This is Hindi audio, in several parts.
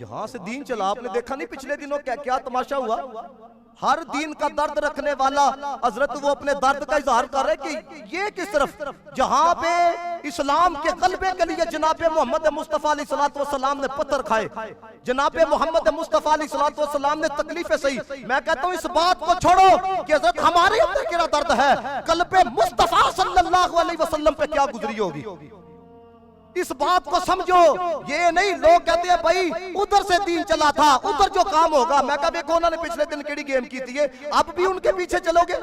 जहां से दीन चला, आपने देखा नहीं पिछले दिनों क्या क्या तमाशा हुआ। हर दीन का दर्द रखने वाला हजरत वो अपने दर्द का इजहार कर रहे कि ये किस तरफ, जहां पे इस्लाम के गलबे के लिए जनाब मोहम्मद मुस्तफ़ा अलैहिस्सलाम ने पत्थर खाए, जनाब मोहम्मद मुस्तफ़ा अलैहिस्सलाम ने तकलीफें सही। मैं कहता हूं इस बात को छोड़ो कि हजरत हमारे अंदर क्या दर्द है, कल्बे मुस्तफ़ा सल्लल्लाहु अलैहि वसल्लम पे क्या गुजरी होगी, इस बात को समझो। ये नहीं लोग कहते हैं भाई उधर से दीन चला था, उधर जो काम होगा। मैं कहा देखो उन्होंने पिछले दिन केड़ी गेम की थी, अब भी उनके पीछे चलोगे,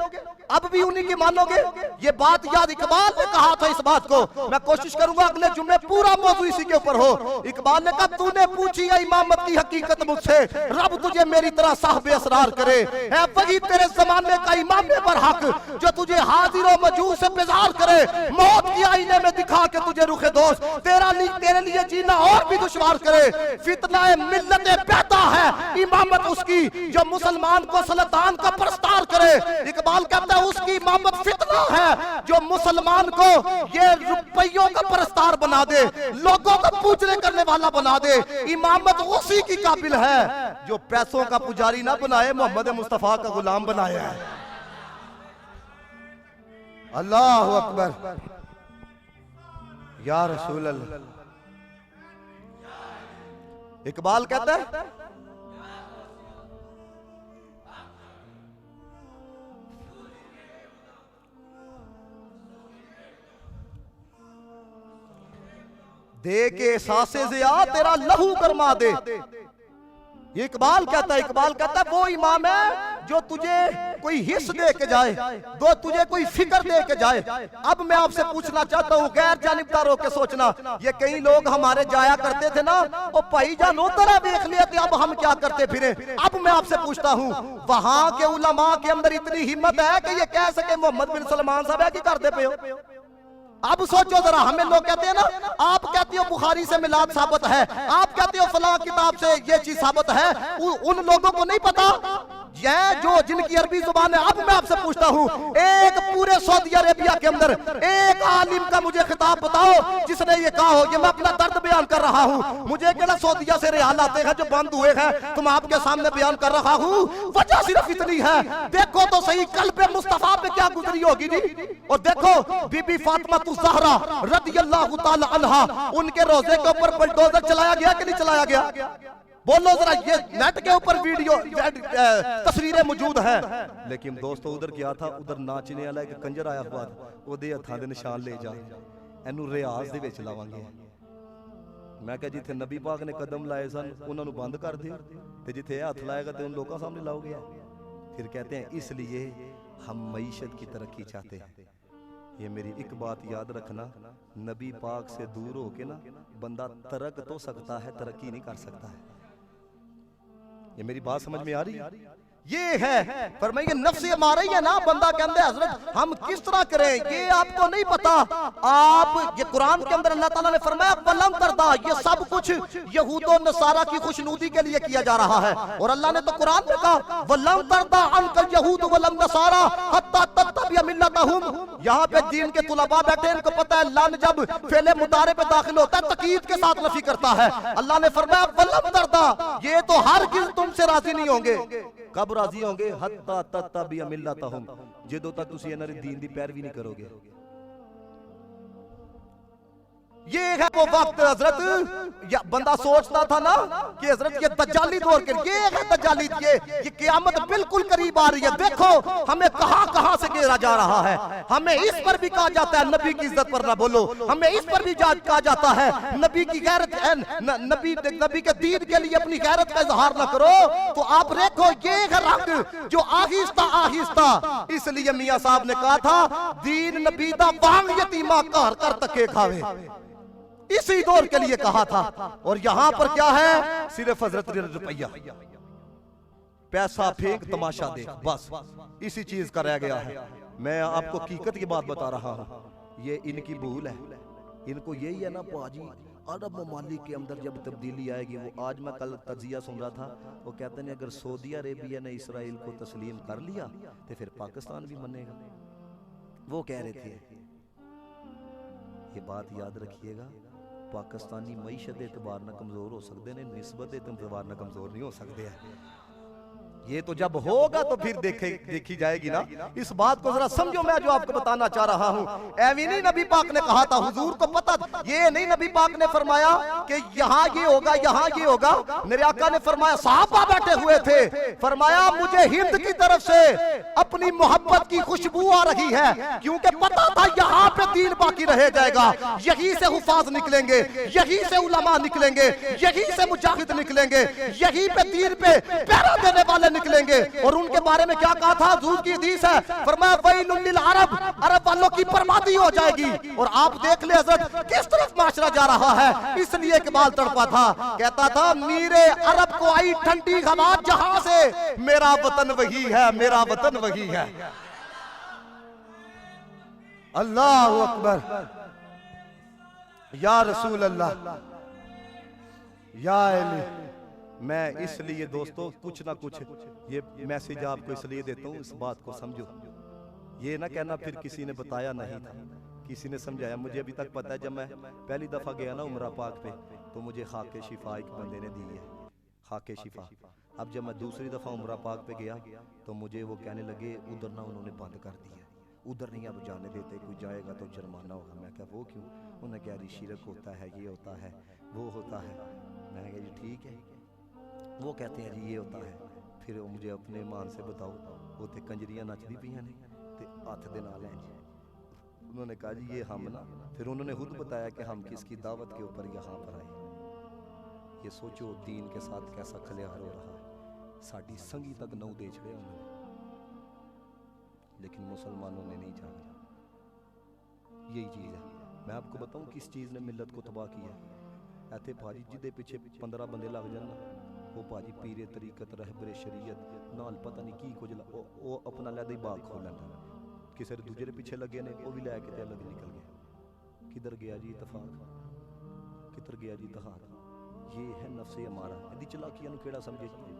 अब भी उन्हीं की मानोगे। ये बात याद इकबाल ने कहा था इस बात को। मैं कोशिश करूंगा अगले जुम्मे पूरा मौजू इसी के ऊपर हो। इकबाल ने कहा तूने पूछी है इमामत की हकीकत मुझसे, रब तुझे मेरी तरह साहबे असरार करे। है वही तेरे जमाने का इमाम पर हक जो तुझे हाजिर मौजूद से बेजार करे, मौत की आईने में दिखा के तुझे रुखे दोस्त तेरे लिए जीना और भी दुश्वार करे। फितना मिल्लत पैदा है इमामत उसकी जो मुसलमान को सुल्तान का प्रस्तार करे। इकबाल कहता है उसकी इमामत फितना है जो मुसलमान को ये रुपयों का प्रस्तार बना दे, लोगों को पूजने करने वाला बना दे। इमामत उसी की काबिल है जो पैसों का पुजारी ना बनाए, मोहम्मद मुस्तफा का गुलाम बनाया है। अल्लाह अकबर या रसूल अल्लाह। इकबाल कहता है दे के सांसे जिया तेरा लहू गरमा दे। ये इकबाल कहता है, इकबाल कहता है वो इमाम है जो तुझे कोई हिस्स दे के जाए, दो तुझे कोई फिक्र दे के जाए। अब मैं आपसे पूछना चाहता हूँ गैर जानिबदार होकर सोचना, ये कई लोग हमारे जाया करते थे ना, ओ भाई जान उधर देख लिया थे, अब हम क्या करते फिरे। अब मैं आपसे पूछता हूँ वहां के उलमा के अंदर इतनी हिम्मत है कि ये कह सके मोहम्मद बिन सलमान साहब है कि करते पे हो। अब सोचो जरा, हमें लोग कहते हैं ना, आप कहते हो बुखारी से मिलाद साबित है, आप कहते हो फलां किताब से ये चीज साबित है, उन लोगों को नहीं पता ये जो जिनकी अरबी जुबान है। अब मैं आपसे पूछता हूँ एक पूरे सऊदी अरेबिया के अंदर एक आलिम का मुझे खिताब बताओ जिसने ये कहा हो, ये मैं अपना दर्द बयान कर रहा हूँ, मुझे कहना सऊदिया से रिहाल आते हैं जो बंद हुए हैं, तुम आपके सामने बयान कर रहा हूँ। वजह सिर्फ इतनी है, देखो तो सही कल पे मुस्तफा पे क्या गुजरी होगी जी। और देखो बीबी फातिमा ज़हरा रज़ियल्लाहु ताला अन्हा, उनके रोजे के ऊपर बुलडोजर चलाया गया कि नहीं चलाया गया? बोलो जरा, ये नेट के ऊपर वीडियो तस्वीरें मौजूद हैं। लेकिन दोस्तों उधर क्या था, उधर नाचने वाला एक कंजर आया हुआ था, ओदे हत्थां दे निशान ले जा, एनू रियाज दे विच लावांगे। मैं कहा जिथे नबी पाक ने कदम लाए सन उन्होंने बंद कर दिया, ते जिथे हथ लाएगा तो उन लोगों सामने लाओगे। फिर कहते हैं इसलिए हम मईशत की तरक्की चाहते हैं। ये मेरी एक बात याद रखना, नबी पाक से दूर होके ना बंदा तरक तो सकता है, तरक्की नहीं कर सकता है। ये मेरी बात समझ में आ रही है? ये है फरमाइए नफ्स हमारा ही है ना, बंदा कहते हैं हजरत हम किस तरह करें ये आपको नहीं पता। आप ये कुरान के अंदर अल्लाह ताला ने फरमाया वलम करदा, ये सब कुछ यहूदो नसारा की खुशनुदी के लिए किया जा रहा है। और अल्लाह ने तो कुरान में कहा वलम करदा अनकल यहूद वलम नसारा हत्ता तत्तबिया मिल्लतहुम। यहाँ पे दीन के तुलबा बैठे, इनको पता है लन जब फेले मुदारे पे दाखिल होता है तकीद के साथ नफी करता है। अल्लाह ने फरमाया वलम करदा, ये तो हर किस तुमसे राजी नहीं होंगे। कब राजी होंगे? हत्ता तत्तबिया मिल्लतहुम, जदों तक तुसी इन्हां दी दीन दी पैरवी नहीं करोगे। ये है वो वक्त हजरत, या बंदा सोचता था ना कि हजरत ये दज्जाली दौर के, ये है दज्जाली, ये क़यामत बिल्कुल करीब आ रही है। देखो हमें कहां से घेरा जा रहा है। हमें इस पर भी कहा जाता है नबी की इज्जत पर ना बोलो, हमें इस पर भी कहा जाता है नबी की गैरत, नबी के दीन के लिए अपनी गैरत का इजहार ना करो। तो आप देखो ये है रंग जो आहिस्ता आहिस्ता, इसलिए मियां साहब ने कहा था दीन नबी दा वांग यतीमा घर कर तके खावे, इसी दौर के लिए कहा था। और यहां पर क्या है, सिर्फ हजरत रुपया, पैसा फेंक तमाशा देख, बस इसी चीज का रह गया है। मैं आपको हकीकत की बात बता रहा हूं, ये इनकी भूल है। इनको यही है ना पाजी, अरब ममालिक के अंदर जब तब्दीली आएगी, वो आज मैं कल तजिया सुन रहा था, वो कहते हैं अगर सऊदी अरेबिया ने इसराइल को तस्लीम कर लिया तो फिर पाकिस्तान भी बनेगा। वो कह रहे थे, ये बात याद रखिएगा, पाकिस्तानी मईशत के एतबार न कमजोर हो सकते हैं, निस्बत के एतबार न कमजोर नहीं हो सकते हैं। ये तो जब होगा तो फिर देखी जाएगी ना। इस बात को जरा समझो, मैं जो आपको बताना चाह रहा हूं। ऐवी नहीं नबी पाक ने कहा था, हुजूर को पता था। ये नहीं नबी पाक ने फरमाया कि यहाँ ये होगा, यहाँ ये होगा। मेरे आका ने फरमाया, साहबा बैठे हुए थे, फरमाया मुझे हिंद की तरफ से अपनी मोहब्बत की खुशबू आ रही है, क्योंकि पता था यहाँ पे दीन बाकी रह जाएगा। यहीं से हुफाज निकलेंगे, यहीं से उलमा निकलेंगे, यहीं से मुजाहिद निकलेंगे, यहीं पे दीन पे पहरा देने वाले निकलेंगे। और उनके बारे में क्या कहा था? हुजूर की हदीस है, फरमाया वैलुल लिल अरब, अरब वालों की बर्बादी हो जाएगी। और आप देख ले हज़रत किस तरफ माशरा जा रहा है। इसलिए इकबाल तड़पा था, कहता था मीरे अरब को आई ठंडी हवा जहां से, मेरा वतन वही है, मेरा वतन वही है। अल्लाह अकबर, या रसूल अल्लाह, या अली। मैं इसलिए दोस्तों कुछ ना कुछ ये मैसेज आपको इसलिए देता हूँ, इस बात को समझो। ये ना कहना फिर किसी ने बताया नहीं था, किसी ने समझाया। मुझे अभी तक पता है, जब मैं पहली दफ़ा गया ना उमरा पाक पे, तो मुझे खाके शिफा एक बंदे ने दी है, खाके शिफा। अब जब मैं दूसरी दफ़ा उमरा पाक पे गया तो मुझे वो कहने लगे उधर ना उन्होंने बंद कर दिया, उधर नहीं अब जाने देते, कोई जाएगा तो जुर्माना होगा। मैं कहा वो क्यों? उन्हें कहा शिरक होता है, ये होता है, वो होता है। मैंने कहा जी ठीक है। वो कहते हैं जी ये होता है। फिर वो मुझे अपने मान से बताओ, वो थे कंजरियाँ नचदी पियाँ ने ते हथ दे नाल हैं जी। उन्होंने कहा जी ये हम ना, फिर उन्होंने खुद बताया कि हम किसकी दावत के ऊपर यहाँ पर आए। ये सोचो दीन के साथ कैसा खलियार हो रहा है। साड़ी संगी तक नौ दे छड़े उन्होंने, लेकिन मुसलमानों ने नहीं जाना। यही चीज़ है। मैं आपको बताऊं किस चीज़ ने मिल्लत को तबाह किया। ऐसे भाजी जिदे पीछे 15 बंदे लग जाना, वो भाजी पीरे तरीकत रहबरे शरीयत नाल पता नहीं की कुछ वो अपना लैदा ही बाग खोल लेंदा। किसी दूजे के पीछे लगे ने, वो भी लैके ते अलग निकल गया। किधर गया जी इतफाक, किधर गया जी इत्तेहाद। ये है नफ्से हमारा। यदि चलाकियां केड़ा समझे जी।